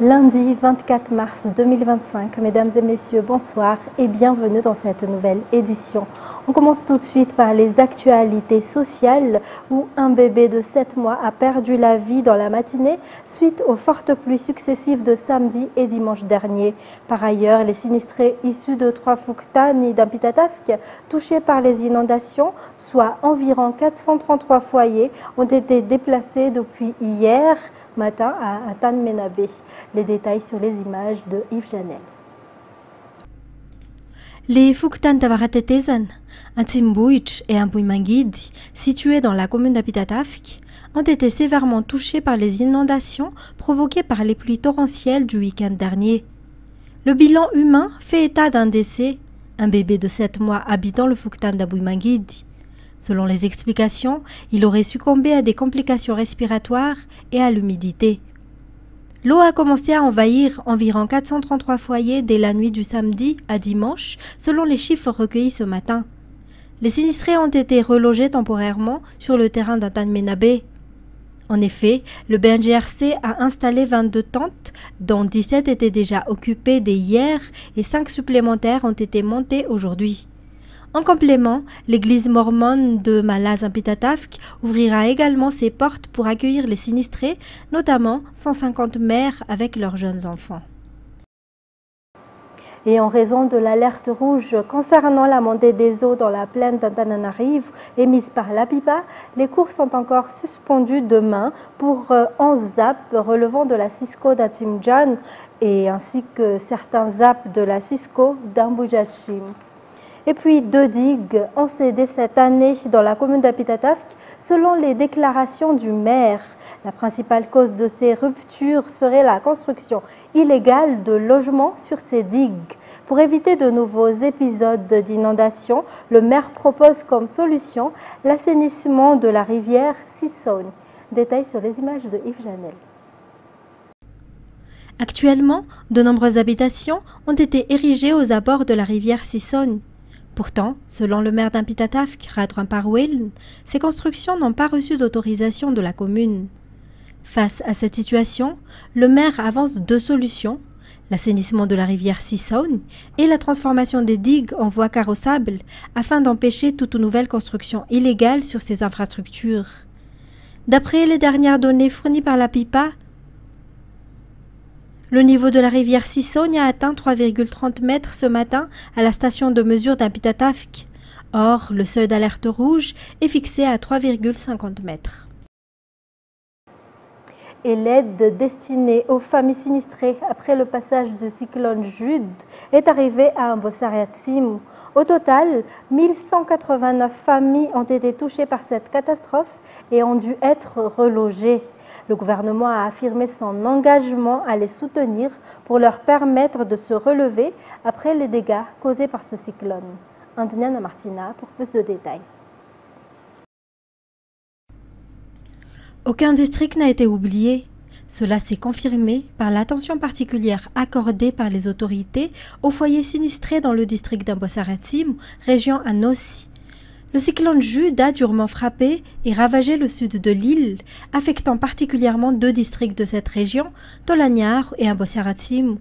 Lundi 24 mars 2025, mesdames et messieurs, bonsoir et bienvenue dans cette nouvelle édition. On commence tout de suite par les actualités sociales où un bébé de 7 mois a perdu la vie dans la matinée suite aux fortes pluies successives de samedi et dimanche dernier. Par ailleurs, les sinistrés issus de Trois-Fouktani d'Ampitatafk touchés par les inondations, soit environ 433 foyers, ont été déplacés depuis hier matin à Atan Menabé. Les détails sur les images de Yves Janel. Les Fouktan Tavaratetezan, un Timbouich et un Bouimangidi, situés dans la commune d'Ampitatafk, ont été sévèrement touchés par les inondations provoquées par les pluies torrentielles du week-end dernier. Le bilan humain fait état d'un décès, un bébé de 7 mois habitant le Fouktan d'Abouimangidi. Selon les explications, il aurait succombé à des complications respiratoires et à l'humidité. L'eau a commencé à envahir environ 433 foyers dès la nuit du samedi à dimanche, selon les chiffres recueillis ce matin. Les sinistrés ont été relogés temporairement sur le terrain d'Atan Menabé. En effet, le BNGRC a installé 22 tentes, dont 17 étaient déjà occupées dès hier et 5 supplémentaires ont été montées aujourd'hui. En complément, l'église mormone de Malaz-Ampitatafk ouvrira également ses portes pour accueillir les sinistrés, notamment 150 mères avec leurs jeunes enfants. Et en raison de l'alerte rouge concernant la montée des eaux dans la plaine d'Antananarivo émise par l'APIPA, les cours sont encore suspendus demain pour 11 ZAP relevant de la Cisco d'Atimjan et ainsi que certains ZAP de la Cisco d'Ambujachim. Et puis 2 digues ont cédé cette année dans la commune d'Ampitatafk selon les déclarations du maire. La principale cause de ces ruptures serait la construction illégale de logements sur ces digues. Pour éviter de nouveaux épisodes d'inondation, le maire propose comme solution l'assainissement de la rivière Sisson. Détails sur les images de Yves Janel. Actuellement, de nombreuses habitations ont été érigées aux abords de la rivière Sisson. Pourtant, selon le maire d'Ampitatafk, Radwan Parweln, ces constructions n'ont pas reçu d'autorisation de la commune. Face à cette situation, le maire avance 2 solutions, l'assainissement de la rivière Sisson et la transformation des digues en voies carrossables afin d'empêcher toute nouvelle construction illégale sur ces infrastructures. D'après les dernières données fournies par la PIPA, le niveau de la rivière Sisson a atteint 3,30 mètres ce matin à la station de mesure d'Ampitatafk. Or, le seuil d'alerte rouge est fixé à 3,50 mètres. Et l'aide destinée aux familles sinistrées après le passage du cyclone Jude est arrivée à Ambossariatim. Au total, 1189 familles ont été touchées par cette catastrophe et ont dû être relogées. Le gouvernement a affirmé son engagement à les soutenir pour leur permettre de se relever après les dégâts causés par ce cyclone. Andiniana Martina pour plus de détails. Aucun district n'a été oublié. Cela s'est confirmé par l'attention particulière accordée par les autorités aux foyers sinistrés dans le district d'Ambossariatim, région Anossi. Le cyclone Jude a durement frappé et ravagé le sud de l'île, affectant particulièrement 2 districts de cette région, Tolaniar et Ambossariatim.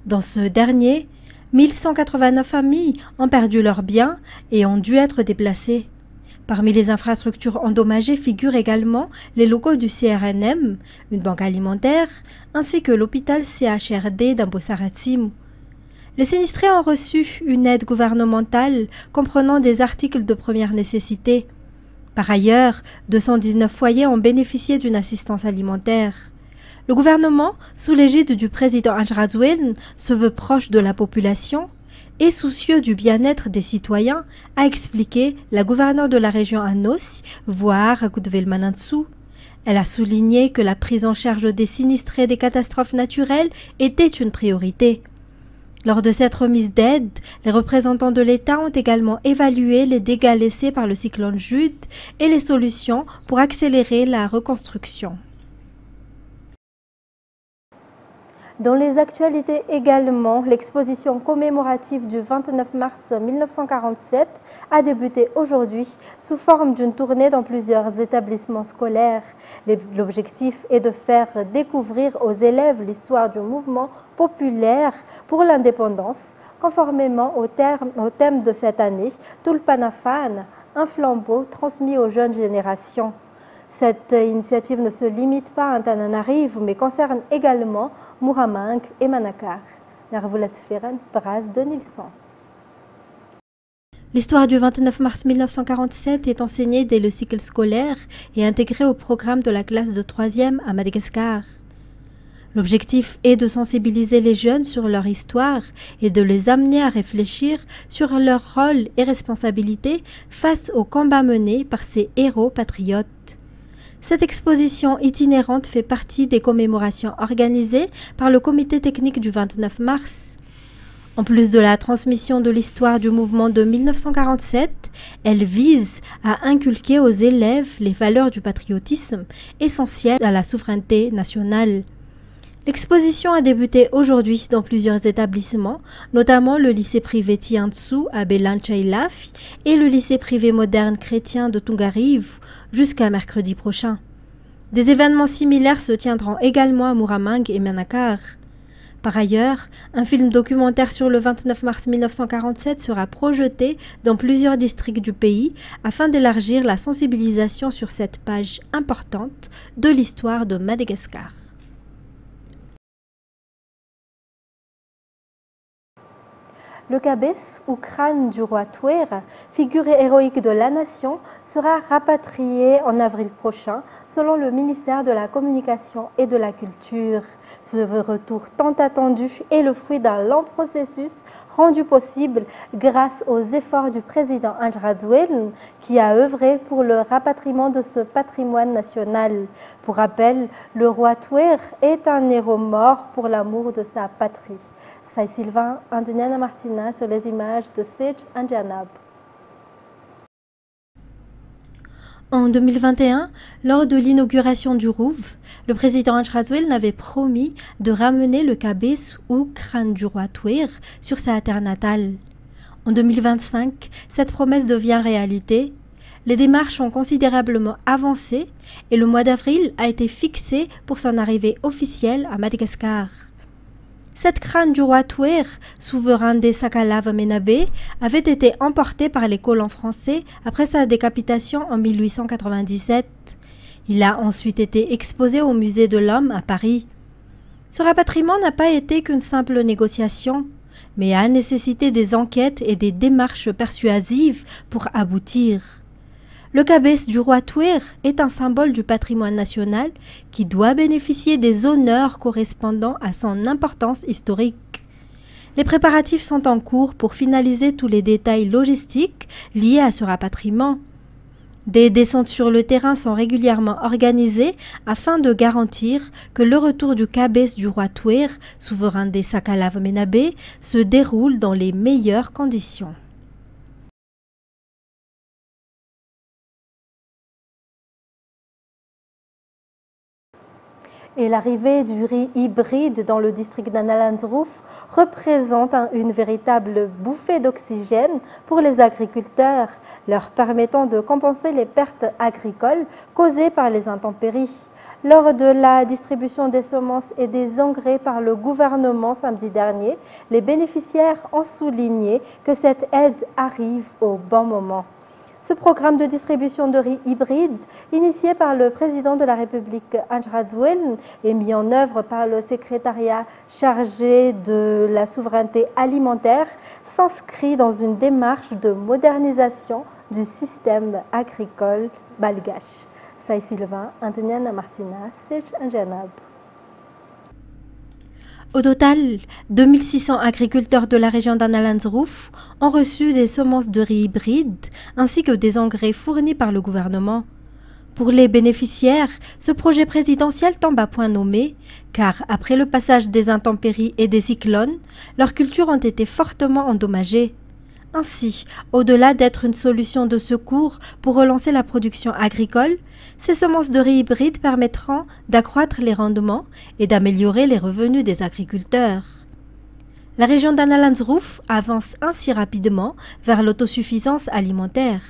Dans ce dernier, 1189 familles ont perdu leurs biens et ont dû être déplacées. Parmi les infrastructures endommagées figurent également les locaux du CRNM, une banque alimentaire, ainsi que l'hôpital CHRD d'Ambossariatim. Les sinistrés ont reçu une aide gouvernementale comprenant des articles de première nécessité. Par ailleurs, 219 foyers ont bénéficié d'une assistance alimentaire. Le gouvernement, sous l'égide du président Anjrazouel, se veut proche de la population et soucieux du bien-être des citoyens, a expliqué la gouverneure de la région Anos, voire Goudvel Manansou. Elle a souligné que la prise en charge des sinistrés des catastrophes naturelles était une priorité. Lors de cette remise d'aide, les représentants de l'État ont également évalué les dégâts laissés par le cyclone Jude et les solutions pour accélérer la reconstruction. Dans les actualités également, l'exposition commémorative du 29 mars 1947 a débuté aujourd'hui sous forme d'une tournée dans plusieurs établissements scolaires. L'objectif est de faire découvrir aux élèves l'histoire du mouvement populaire pour l'indépendance, conformément au thème de cette année, Tulpanafan, un flambeau transmis aux jeunes générations. Cette initiative ne se limite pas à Antananarivo, mais concerne également Muramang et Manakar. L'histoire du 29 mars 1947 est enseignée dès le cycle scolaire et intégrée au programme de la classe de 3e à Madagascar. L'objectif est de sensibiliser les jeunes sur leur histoire et de les amener à réfléchir sur leur rôle et responsabilités face aux combats menés par ces héros patriotes. Cette exposition itinérante fait partie des commémorations organisées par le comité technique du 29 mars. En plus de la transmission de l'histoire du mouvement de 1947, elle vise à inculquer aux élèves les valeurs du patriotisme essentielles à la souveraineté nationale. L'exposition a débuté aujourd'hui dans plusieurs établissements, notamment le lycée privé Tiantsu à Belanchailafi et le lycée privé moderne chrétien de Tungarivo jusqu'à mercredi prochain. Des événements similaires se tiendront également à Muramang et Manakar. Par ailleurs, un film documentaire sur le 29 mars 1947 sera projeté dans plusieurs districts du pays afin d'élargir la sensibilisation sur cette page importante de l'histoire de Madagascar. Le cabès ou crâne du roi Twer, figure héroïque de la nation, sera rapatrié en avril prochain, selon le ministère de la Communication et de la Culture. Ce retour tant attendu est le fruit d'un long processus rendu possible grâce aux efforts du président Andry Rajoelina, qui a œuvré pour le rapatriement de ce patrimoine national. Pour rappel, le roi Twer est un héros mort pour l'amour de sa patrie. C'est Sylvain Anduniana Martina sur les images de Sej Anjanab. En 2021, lors de l'inauguration du Rouv, le président Andry Rajoelina avait promis de ramener le cabès ou crâne du roi Twer sur sa terre natale. En 2025, cette promesse devient réalité. Les démarches ont considérablement avancé et le mois d'avril a été fixé pour son arrivée officielle à Madagascar. Cette crâne du roi Twer, souverain des Sakalav-Menabé, avait été emporté par les colons français après sa décapitation en 1897. Il a ensuite été exposé au musée de l'Homme à Paris. Ce rapatriement n'a pas été qu'une simple négociation, mais a nécessité des enquêtes et des démarches persuasives pour aboutir. Le cabès du roi Twer est un symbole du patrimoine national qui doit bénéficier des honneurs correspondant à son importance historique. Les préparatifs sont en cours pour finaliser tous les détails logistiques liés à ce rapatriement. Des descentes sur le terrain sont régulièrement organisées afin de garantir que le retour du cabès du roi Twer, souverain des Sakalav-Menabé, se déroule dans les meilleures conditions. Et l'arrivée du riz hybride dans le district d'Analandsrouf représente une véritable bouffée d'oxygène pour les agriculteurs, leur permettant de compenser les pertes agricoles causées par les intempéries. Lors de la distribution des semences et des engrais par le gouvernement samedi dernier, les bénéficiaires ont souligné que cette aide arrive au bon moment. Ce programme de distribution de riz hybride, initié par le président de la République Andry Rajoelina et mis en œuvre par le secrétariat chargé de la souveraineté alimentaire, s'inscrit dans une démarche de modernisation du système agricole malgache. C'est Sylvain Anduniana Martina, Sej Anjanab. Au total, 2600 agriculteurs de la région d'Analandsrouf ont reçu des semences de riz hybrides ainsi que des engrais fournis par le gouvernement. Pour les bénéficiaires, ce projet présidentiel tombe à point nommé car après le passage des intempéries et des cyclones, leurs cultures ont été fortement endommagées. Ainsi, au-delà d'être une solution de secours pour relancer la production agricole, ces semences de riz hybrides permettront d'accroître les rendements et d'améliorer les revenus des agriculteurs. La région d'Analandsruf avance ainsi rapidement vers l'autosuffisance alimentaire.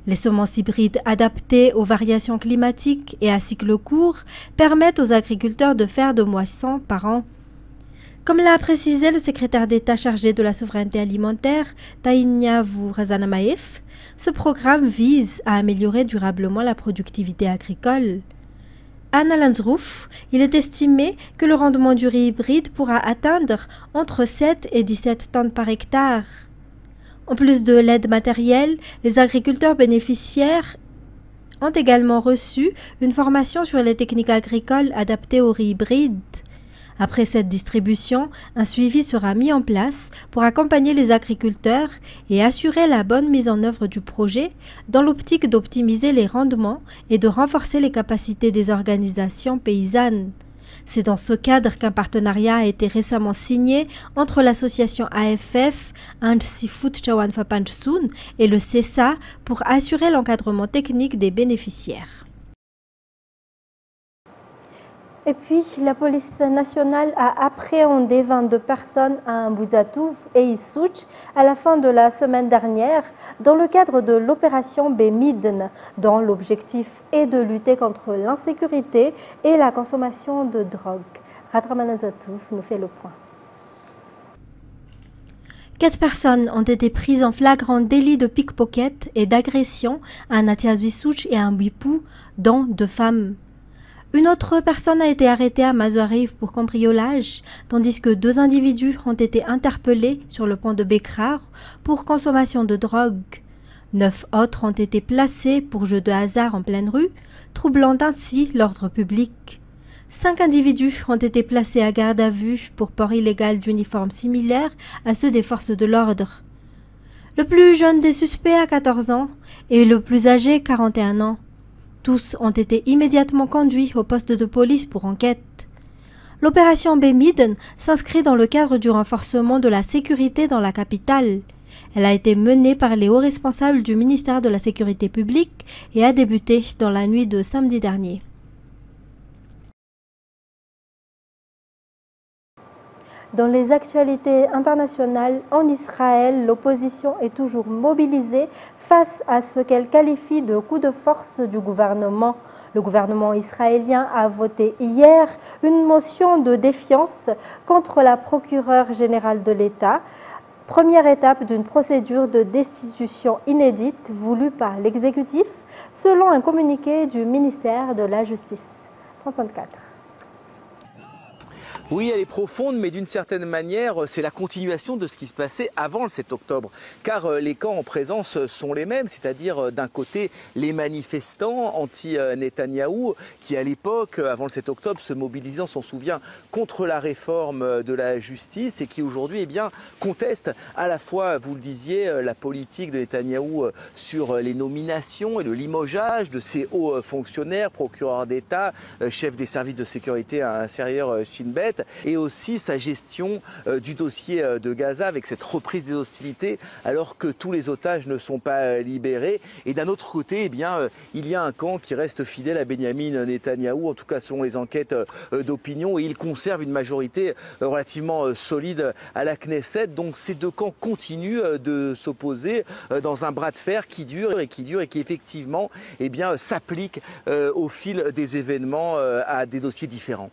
Les semences hybrides adaptées aux variations climatiques et à cycle court permettent aux agriculteurs de faire 2 moissons par an. Comme l'a précisé le secrétaire d'État chargé de la souveraineté alimentaire, Taïniavou Razanamaef, ce programme vise à améliorer durablement la productivité agricole. À Analandsruf, il est estimé que le rendement du riz hybride pourra atteindre entre 7 et 17 tonnes par hectare. En plus de l'aide matérielle, les agriculteurs bénéficiaires ont également reçu une formation sur les techniques agricoles adaptées au riz hybride. Après cette distribution, un suivi sera mis en place pour accompagner les agriculteurs et assurer la bonne mise en œuvre du projet dans l'optique d'optimiser les rendements et de renforcer les capacités des organisations paysannes. C'est dans ce cadre qu'un partenariat a été récemment signé entre l'association AFF, Antsifut Chawan Fapanchsun, et le CESA pour assurer l'encadrement technique des bénéficiaires. Et puis, la police nationale a appréhendé 22 personnes à Mbuzatouf et Issouch à la fin de la semaine dernière dans le cadre de l'opération Bemidn, dont l'objectif est de lutter contre l'insécurité et la consommation de drogue. Radraman Zatouf nous fait le point. 4 personnes ont été prises en flagrant délit de pickpocket et d'agression à Natiazwisouch et à Mbipou, dont 2 femmes. Une autre personne a été arrêtée à Mazoariv pour cambriolage, tandis que 2 individus ont été interpellés sur le pont de Bekrar pour consommation de drogue. 9 autres ont été placés pour jeu de hasard en pleine rue, troublant ainsi l'ordre public. 5 individus ont été placés à garde à vue pour port illégal d'uniformes similaires à ceux des forces de l'ordre. Le plus jeune des suspects a 14 ans et le plus âgé 41 ans. Tous ont été immédiatement conduits au poste de police pour enquête. L'opération Bemidn s'inscrit dans le cadre du renforcement de la sécurité dans la capitale. Elle a été menée par les hauts responsables du ministère de la Sécurité publique et a débuté dans la nuit de samedi dernier. Dans les actualités internationales, en Israël, l'opposition est toujours mobilisée face à ce qu'elle qualifie de coup de force du gouvernement. Le gouvernement israélien a voté hier une motion de défiance contre la procureure générale de l'État, première étape d'une procédure de destitution inédite voulue par l'exécutif, selon un communiqué du ministère de la Justice. France 24. Oui, elle est profonde, mais d'une certaine manière, c'est la continuation de ce qui se passait avant le 7 octobre. Car les camps en présence sont les mêmes, c'est-à-dire d'un côté les manifestants anti-Netanyahou qui à l'époque, avant le 7 octobre, se mobilisaient, on s'en souvient, contre la réforme de la justice et qui aujourd'hui contestent à la fois, vous le disiez, la politique de Netanyahou sur les nominations et le limogeage de ses hauts fonctionnaires, procureurs d'État, chefs des services de sécurité intérieure Shin Bet, et aussi sa gestion du dossier de Gaza avec cette reprise des hostilités alors que tous les otages ne sont pas libérés. Et d'un autre côté, il y a un camp qui reste fidèle à Benyamin Netanyahou, en tout cas selon les enquêtes d'opinion, et il conserve une majorité relativement solide à la Knesset. Donc ces 2 camps continuent de s'opposer dans un bras de fer qui dure et qui effectivement s'applique au fil des événements à des dossiers différents.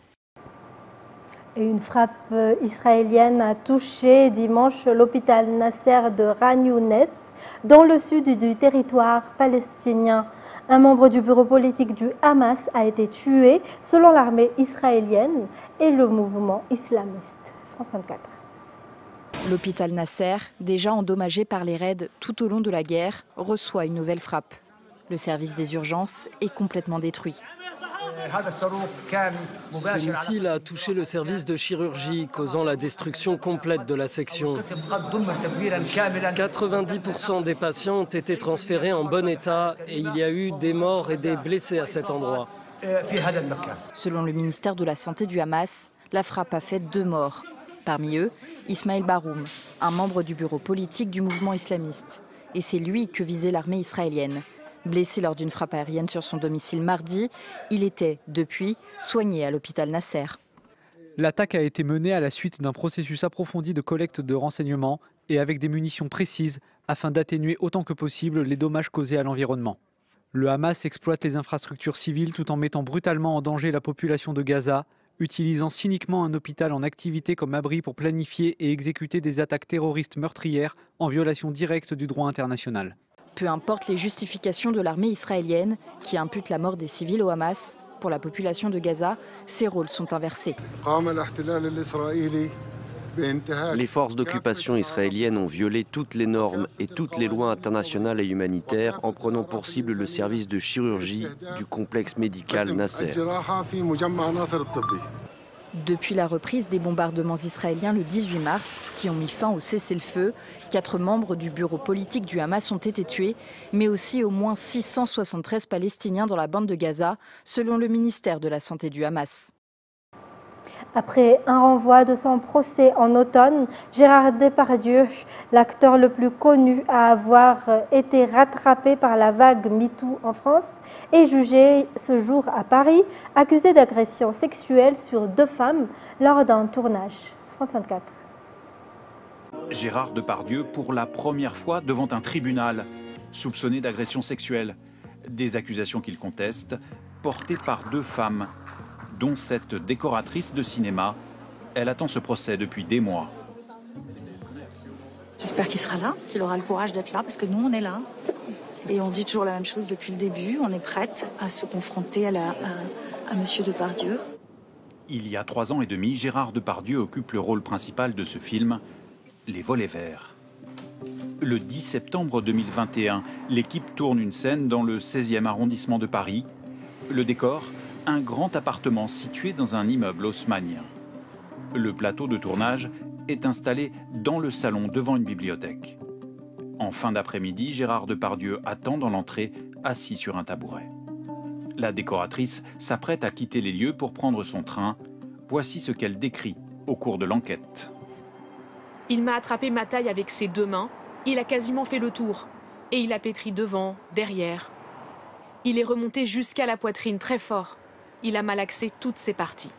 Et une frappe israélienne a touché dimanche l'hôpital Nasser de Khan Younes, dans le sud du territoire palestinien. Un membre du bureau politique du Hamas a été tué, selon l'armée israélienne et le mouvement islamiste. France 24. L'hôpital Nasser, déjà endommagé par les raids tout au long de la guerre, reçoit une nouvelle frappe. Le service des urgences est complètement détruit. Ce missile a touché le service de chirurgie, causant la destruction complète de la section. 90% des patients ont été transférés en bon état et il y a eu des morts et des blessés à cet endroit. Selon le ministère de la Santé du Hamas, la frappe a fait 2 morts. Parmi eux, Ismaël Baroum, un membre du bureau politique du mouvement islamiste. Et c'est lui que visait l'armée israélienne. Blessé lors d'une frappe aérienne sur son domicile mardi, il était, depuis, soigné à l'hôpital Nasser. L'attaque a été menée à la suite d'un processus approfondi de collecte de renseignements et avec des munitions précises afin d'atténuer autant que possible les dommages causés à l'environnement. Le Hamas exploite les infrastructures civiles tout en mettant brutalement en danger la population de Gaza, utilisant cyniquement un hôpital en activité comme abri pour planifier et exécuter des attaques terroristes meurtrières en violation directe du droit international. Peu importe les justifications de l'armée israélienne qui impute la mort des civils au Hamas, pour la population de Gaza, ces rôles sont inversés. Les forces d'occupation israéliennes ont violé toutes les normes et toutes les lois internationales et humanitaires en prenant pour cible le service de chirurgie du complexe médical Nasser. Depuis la reprise des bombardements israéliens le 18 mars, qui ont mis fin au cessez-le-feu, 4 membres du bureau politique du Hamas ont été tués, mais aussi au moins 673 Palestiniens dans la bande de Gaza, selon le ministère de la Santé du Hamas. Après un renvoi de son procès en automne, Gérard Depardieu, l'acteur le plus connu à avoir été rattrapé par la vague MeToo en France, est jugé ce jour à Paris, accusé d'agression sexuelle sur 2 femmes lors d'un tournage. France 24. Gérard Depardieu pour la première fois devant un tribunal, soupçonné d'agression sexuelle. Des accusations qu'il conteste, portées par 2 femmes, dont cette décoratrice de cinéma. Elle attend ce procès depuis des mois. J'espère qu'il sera là, qu'il aura le courage d'être là, parce que nous, on est là. Et on dit toujours la même chose depuis le début. On est prête à se confronter à Monsieur Depardieu. Il y a 3 ans et demi, Gérard Depardieu occupe le rôle principal de ce film, Les Volets Verts. Le 10 septembre 2021, l'équipe tourne une scène dans le 16e arrondissement de Paris. Le décor, un grand appartement situé dans un immeuble haussmannien. Le plateau de tournage est installé dans le salon devant une bibliothèque. En fin d'après-midi, Gérard Depardieu attend dans l'entrée, assis sur un tabouret. La décoratrice s'apprête à quitter les lieux pour prendre son train. Voici ce qu'elle décrit au cours de l'enquête. Il m'a attrapé ma taille avec ses 2 mains. Il a quasiment fait le tour. Et il a pétri devant, derrière. Il est remonté jusqu'à la poitrine très fort. Il a malaxé toutes ses parties.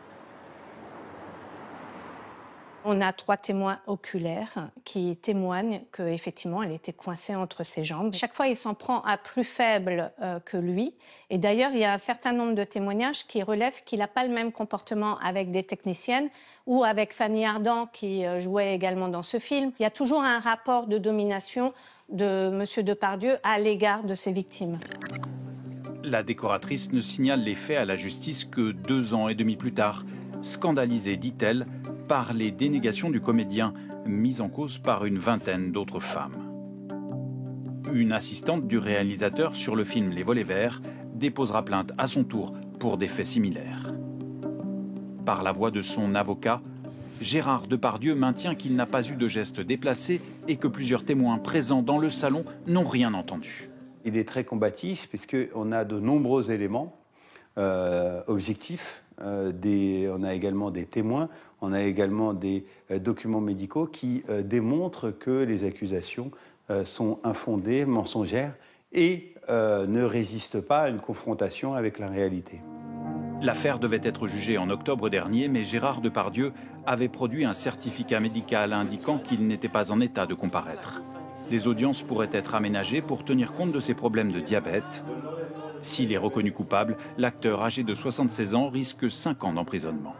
On a 3 témoins oculaires qui témoignent qu'effectivement, elle était coincée entre ses jambes. Chaque fois, il s'en prend à plus faible que lui. Et d'ailleurs, il y a un certain nombre de témoignages qui relèvent qu'il n'a pas le même comportement avec des techniciennes ou avec Fanny Ardant qui jouait également dans ce film. Il y a toujours un rapport de domination de M. Depardieu à l'égard de ses victimes. La décoratrice ne signale les faits à la justice que 2 ans et demi plus tard, scandalisée, dit-elle, par les dénégations du comédien, mises en cause par une vingtaine d'autres femmes. Une assistante du réalisateur sur le film Les Volets Verts déposera plainte à son tour pour des faits similaires. Par la voix de son avocat, Gérard Depardieu maintient qu'il n'a pas eu de geste déplacé et que plusieurs témoins présents dans le salon n'ont rien entendu. Il est très combatif puisqu'on a de nombreux éléments objectifs. On a également des témoins, on a également des documents médicaux qui démontrent que les accusations sont infondées, mensongères et ne résistent pas à une confrontation avec la réalité. L'affaire devait être jugée en octobre dernier, mais Gérard Depardieu avait produit un certificat médical indiquant qu'il n'était pas en état de comparaître. Les audiences pourraient être aménagées pour tenir compte de ses problèmes de diabète. S'il est reconnu coupable, l'acteur âgé de 76 ans risque 5 ans d'emprisonnement.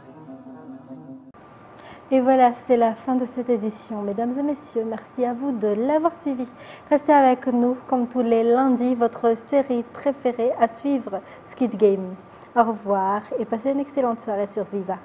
Et voilà, c'est la fin de cette édition. Mesdames et messieurs, merci à vous de l'avoir suivi. Restez avec nous, comme tous les lundis, votre série préférée à suivre, Squid Game. Au revoir et passez une excellente soirée sur Viva.